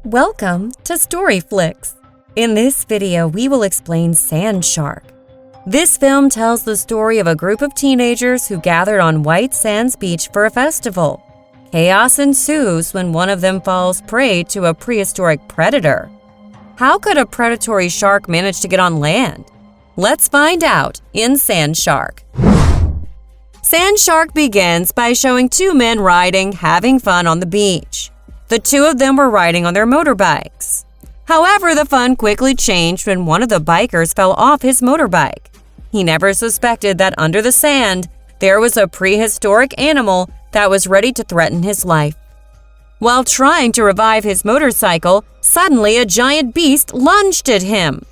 Welcome to Storyflix. In this video, we will explain Sand Shark. This film tells the story of a group of teenagers who gathered on White Sands Beach for a festival. Chaos ensues when one of them falls prey to a prehistoric predator. How could a predatory shark manage to get on land? Let's find out in Sand Shark. Sand Shark begins by showing two men riding, having fun on the beach. The two of them were riding on their motorbikes. However, the fun quickly changed when one of the bikers fell off his motorbike. He never suspected that under the sand, there was a prehistoric animal that was ready to threaten his life. While trying to revive his motorcycle, suddenly a giant beast lunged at him.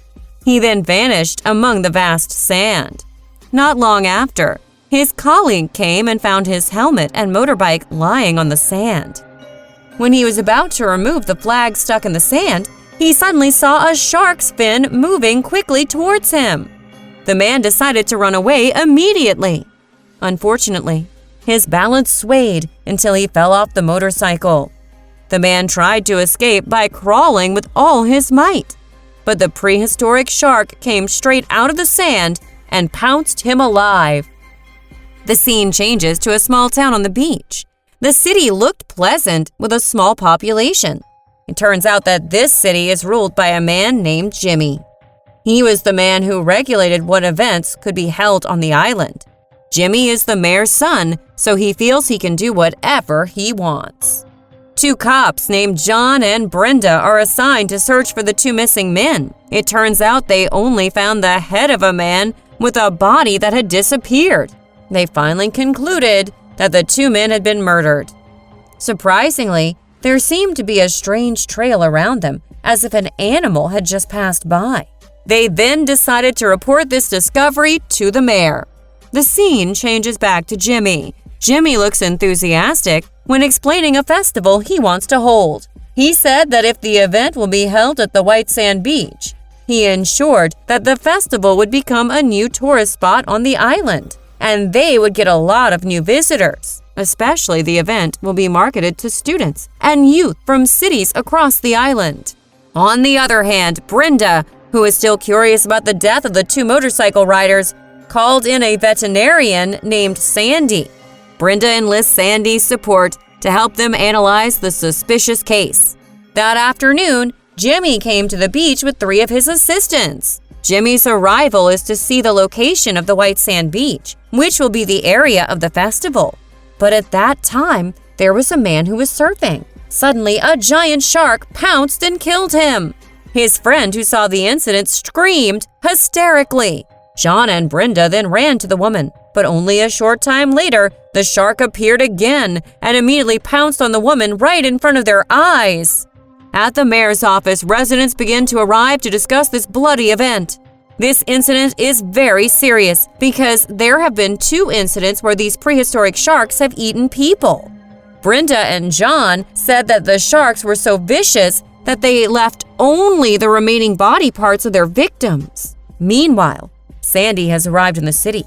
He then vanished among the vast sand. Not long after, his colleague came and found his helmet and motorbike lying on the sand. When he was about to remove the flag stuck in the sand, he suddenly saw a shark's fin moving quickly towards him. The man decided to run away immediately. Unfortunately, his balance swayed until he fell off the motorcycle. The man tried to escape by crawling with all his might, but the prehistoric shark came straight out of the sand and pounced him alive. The scene changes to a small town on the beach. The city looked pleasant with a small population. It turns out that this city is ruled by a man named Jimmy. He was the man who regulated what events could be held on the island. Jimmy is the mayor's son, so he feels he can do whatever he wants. Two cops named John and Brenda are assigned to search for the two missing men. It turns out they only found the head of a man with a body that had disappeared. They finally concluded that the two men had been murdered. Surprisingly, there seemed to be a strange trail around them, as if an animal had just passed by. They then decided to report this discovery to the mayor. The scene changes back to Jimmy. Jimmy looks enthusiastic when explaining a festival he wants to hold. He said that if the event will be held at the White Sand Beach, he ensured that the festival would become a new tourist spot on the island, and they would get a lot of new visitors. Especially the event will be marketed to students and youth from cities across the island. On the other hand, Brenda, who is still curious about the death of the two motorcycle riders, called in a veterinarian named Sandy. Brenda enlists Sandy's support to help them analyze the suspicious case. That afternoon, Jimmy came to the beach with three of his assistants. Jimmy's arrival is to see the location of the White Sand Beach, which will be the area of the festival. But at that time, there was a man who was surfing. Suddenly, a giant shark pounced and killed him. His friend who saw the incident screamed hysterically. John and Brenda then ran to the woman, but only a short time later, the shark appeared again and immediately pounced on the woman right in front of their eyes. At the mayor's office, residents begin to arrive to discuss this bloody event. This incident is very serious because there have been two incidents where these prehistoric sharks have eaten people. Brenda and John said that the sharks were so vicious that they left only the remaining body parts of their victims. Meanwhile, Sandy has arrived in the city,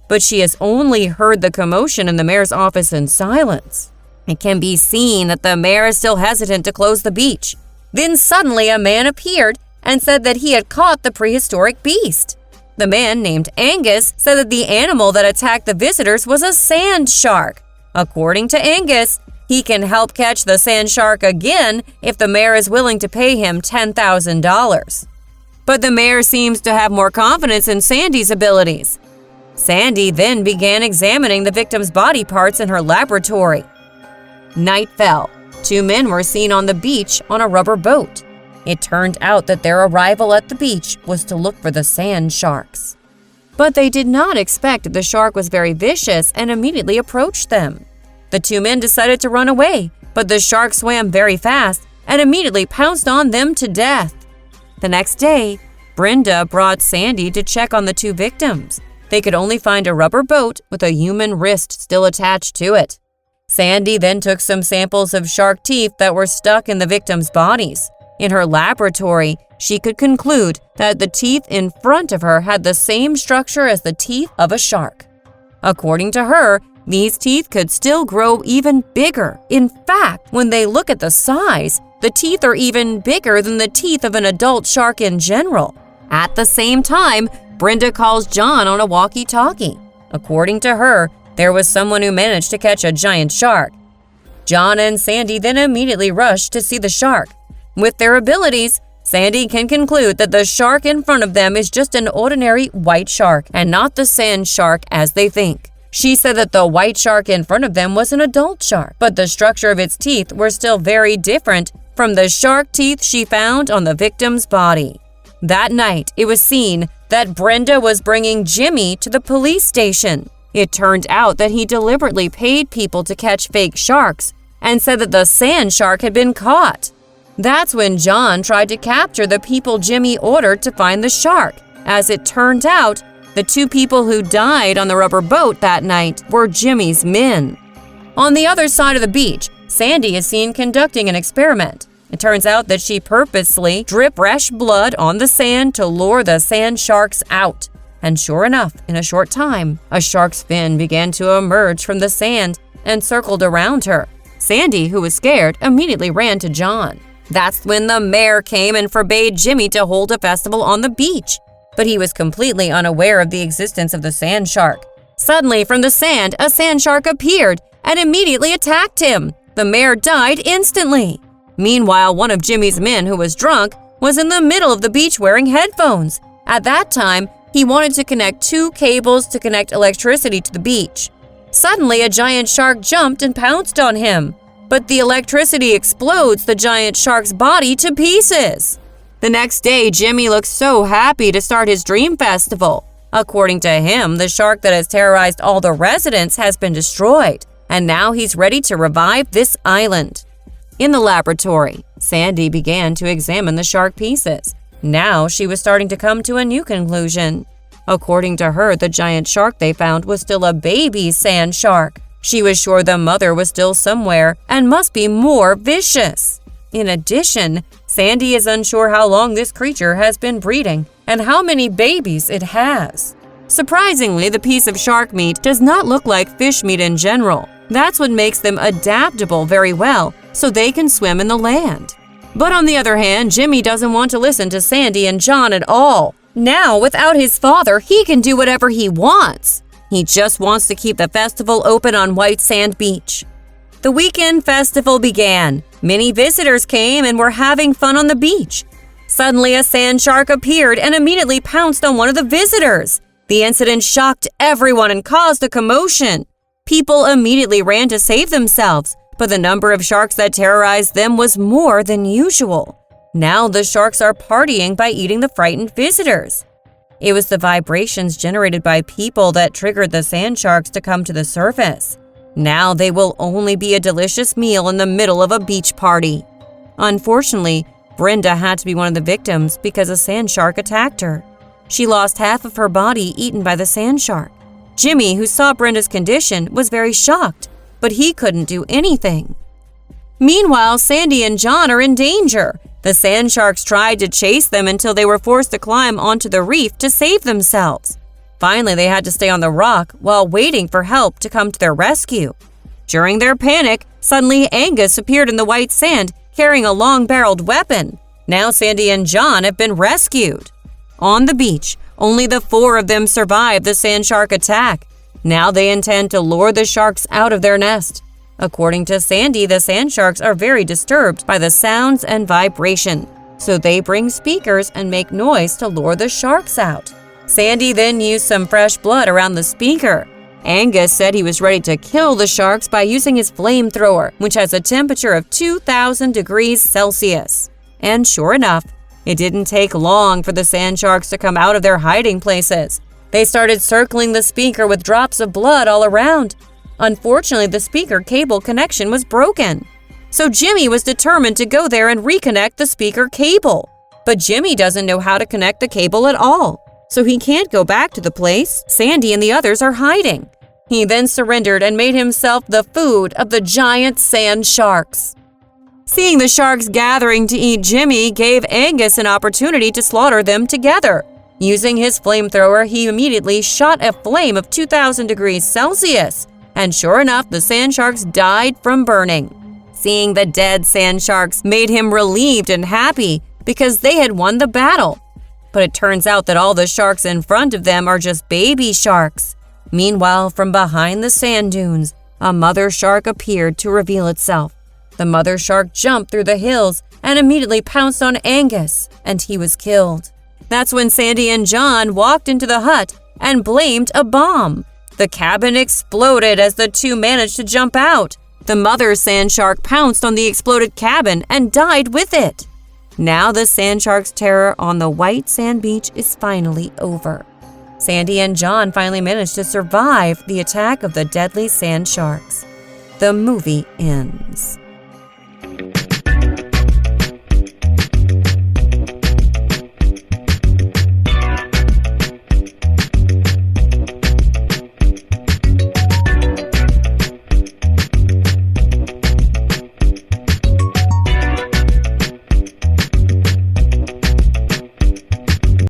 but she has only heard the commotion in the mayor's office in silence. It can be seen that the mayor is still hesitant to close the beach. Then suddenly a man appeared and said that he had caught the prehistoric beast. The man named Angus said that the animal that attacked the visitors was a sand shark. According to Angus, he can help catch the sand shark again if the mayor is willing to pay him $10,000. But the mayor seems to have more confidence in Sandy's abilities. Sandy then began examining the victim's body parts in her laboratory. Night fell. Two men were seen on the beach on a rubber boat. It turned out that their arrival at the beach was to look for the sand sharks. But they did not expect the shark was very vicious and immediately approached them. The two men decided to run away, but the shark swam very fast and immediately pounced on them to death. The next day, Brenda brought Sandy to check on the two victims. They could only find a rubber boat with a human wrist still attached to it. Sandy then took some samples of shark teeth that were stuck in the victims' bodies. In her laboratory, she could conclude that the teeth in front of her had the same structure as the teeth of a shark. According to her, these teeth could still grow even bigger. In fact, when they look at the size, the teeth are even bigger than the teeth of an adult shark in general. At the same time, Brenda calls John on a walkie-talkie. According to her, there was someone who managed to catch a giant shark. John and Sandy then immediately rushed to see the shark. With their abilities, Sandy can conclude that the shark in front of them is just an ordinary white shark and not the sand shark as they think. She said that the white shark in front of them was an adult shark, but the structure of its teeth were still very different from the shark teeth she found on the victim's body. That night, it was seen that Brenda was bringing Jimmy to the police station. It turned out that he deliberately paid people to catch fake sharks and said that the sand shark had been caught. That's when John tried to capture the people Jimmy ordered to find the shark. As it turned out, the two people who died on the rubber boat that night were Jimmy's men. On the other side of the beach, Sandy is seen conducting an experiment. It turns out that she purposely dripped fresh blood on the sand to lure the sand sharks out. And sure enough, in a short time, a shark's fin began to emerge from the sand and circled around her. Sandy, who was scared, immediately ran to John. That's when the mayor came and forbade Jimmy to hold a festival on the beach. But he was completely unaware of the existence of the sand shark. Suddenly, from the sand, a sand shark appeared and immediately attacked him. The mayor died instantly. Meanwhile, one of Jimmy's men, who was drunk, was in the middle of the beach wearing headphones. At that time, he wanted to connect two cables to connect electricity to the beach. Suddenly, a giant shark jumped and pounced on him. But the electricity explodes the giant shark's body to pieces. The next day, Jimmy looks so happy to start his dream festival. According to him, the shark that has terrorized all the residents has been destroyed, and now he's ready to revive this island. In the laboratory, Sandy began to examine the shark pieces. Now she was starting to come to a new conclusion. According to her, the giant shark they found was still a baby sand shark. She was sure the mother was still somewhere and must be more vicious. In addition, Sandy is unsure how long this creature has been breeding and how many babies it has. Surprisingly, the piece of shark meat does not look like fish meat in general. That's what makes them adaptable very well, so they can swim in the land. But on the other hand, Jimmy doesn't want to listen to Sandy and John at all. Now, without his father, he can do whatever he wants. He just wants to keep the festival open on White Sand Beach. The weekend festival began. Many visitors came and were having fun on the beach. Suddenly, a sand shark appeared and immediately pounced on one of the visitors. The incident shocked everyone and caused a commotion. People immediately ran to save themselves, but the number of sharks that terrorized them was more than usual. Now the sharks are partying by eating the frightened visitors. It was the vibrations generated by people that triggered the sand sharks to come to the surface. Now they will only be a delicious meal in the middle of a beach party. Unfortunately, Brenda had to be one of the victims because a sand shark attacked her. She lost half of her body eaten by the sand shark. Jimmy, who saw Brenda's condition, was very shocked, but he couldn't do anything. Meanwhile, Sandy and John are in danger. The sand sharks tried to chase them until they were forced to climb onto the reef to save themselves. Finally, they had to stay on the rock while waiting for help to come to their rescue. During their panic, suddenly Angus appeared in the white sand carrying a long-barreled weapon. Now Sandy and John have been rescued. On the beach, only the 4 of them survived the sand shark attack. Now they intend to lure the sharks out of their nest. According to Sandy, the sand sharks are very disturbed by the sounds and vibration, so they bring speakers and make noise to lure the sharks out. Sandy then used some fresh blood around the speaker. Angus said he was ready to kill the sharks by using his flamethrower, which has a temperature of 2,000 degrees Celsius. And sure enough, it didn't take long for the sand sharks to come out of their hiding places. They started circling the speaker with drops of blood all around. Unfortunately, the speaker cable connection was broken. So Jimmy was determined to go there and reconnect the speaker cable. But Jimmy doesn't know how to connect the cable at all, so he can't go back to the place Sandy and the others are hiding. He then surrendered and made himself the food of the giant sand sharks. Seeing the sharks gathering to eat Jimmy gave Angus an opportunity to slaughter them together. Using his flamethrower, he immediately shot a flame of 2,000 degrees Celsius, and sure enough, the sand sharks died from burning. Seeing the dead sand sharks made him relieved and happy because they had won the battle. But it turns out that all the sharks in front of them are just baby sharks. Meanwhile, from behind the sand dunes, a mother shark appeared to reveal itself. The mother shark jumped through the hills and immediately pounced on Angus, and he was killed. That's when Sandy and John walked into the hut and blamed a bomb. The cabin exploded as the two managed to jump out. The mother sand shark pounced on the exploded cabin and died with it. Now the sand shark's terror on the white sand beach is finally over. Sandy and John finally managed to survive the attack of the deadly sand sharks. The movie ends.